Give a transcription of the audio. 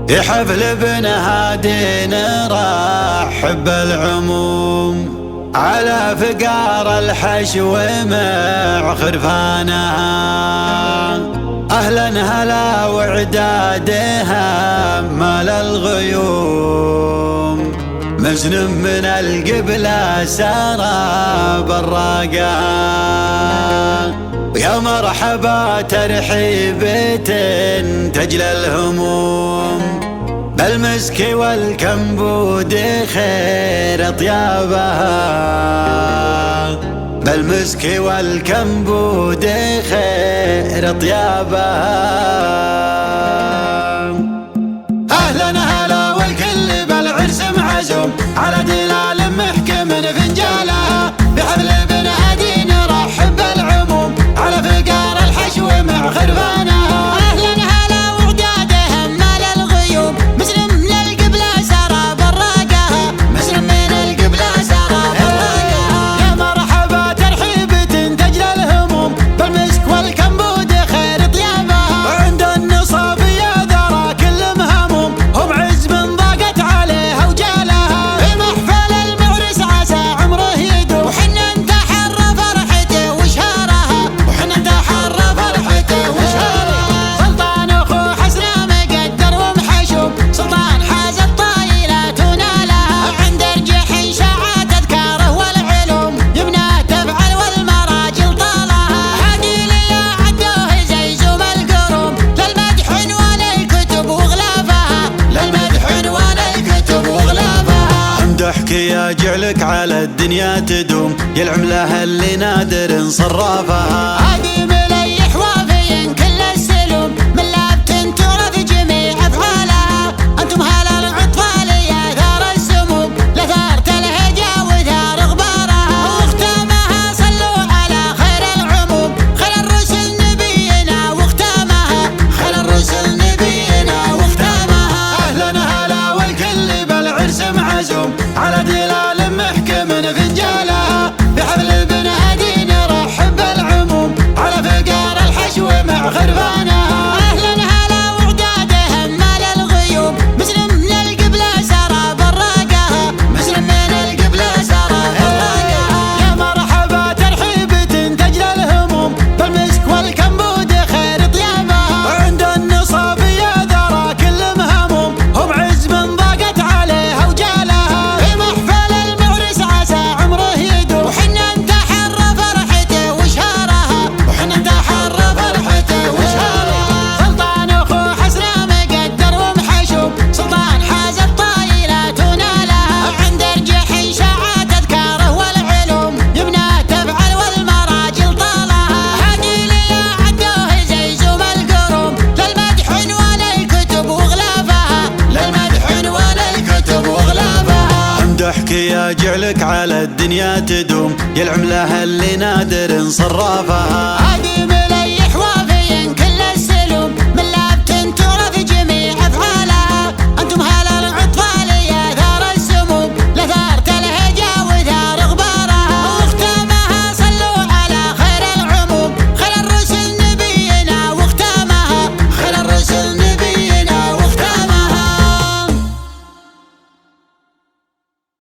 في حفل بن هادي نرحب العموم على فقار الحشو مع خرفانها. أهلا هلا وعدادها مال الغيوم مزن من القبلة سارى براقها. ويا مرحبا ترحيبة تجلى الهموم بالمسك والكمبود خير طيابها. بالمسك والكمبود خير طيابها. أهلا هلا والكل بالعرس معزوم على دلال محكم فنجالها. بحفل بن هادي نرحب بالعموم على فقار الحشو مع خرفانها. يا جعلك على الدنيا تدوم يا العملة اللي نادر صرافها. هادي مليح وافي كل السلوم من لابت تورث جميع افعالها. انتم هلا الاطفالية ثار السموم لثارت الهجا وثار غبارها. واختامها صلوا على خير العموم خير الرسل نبينا واختامها. خير الرسل نبينا واختامها. اهلا هلا والكل بالعرس معزوم على دلال محكم فنجالها. بحفل بن هادي نرحب بالعموم على فقار الحشو مع خرفانها. أهلا هلا وعدادهم مال الغيوم مسلم من القبلة سارى براقها. مسلم من القبلة سارى براقها. يا مرحبا ترحيبة تجلى الهموم بالمسك والكمبود خير طيابها. وعند النصابية ذرى كل مهموم هم عز من ضاقت عليها وجالها. يا جعلك على الدنيا تدوم يا العملة اللي نادر صرافها.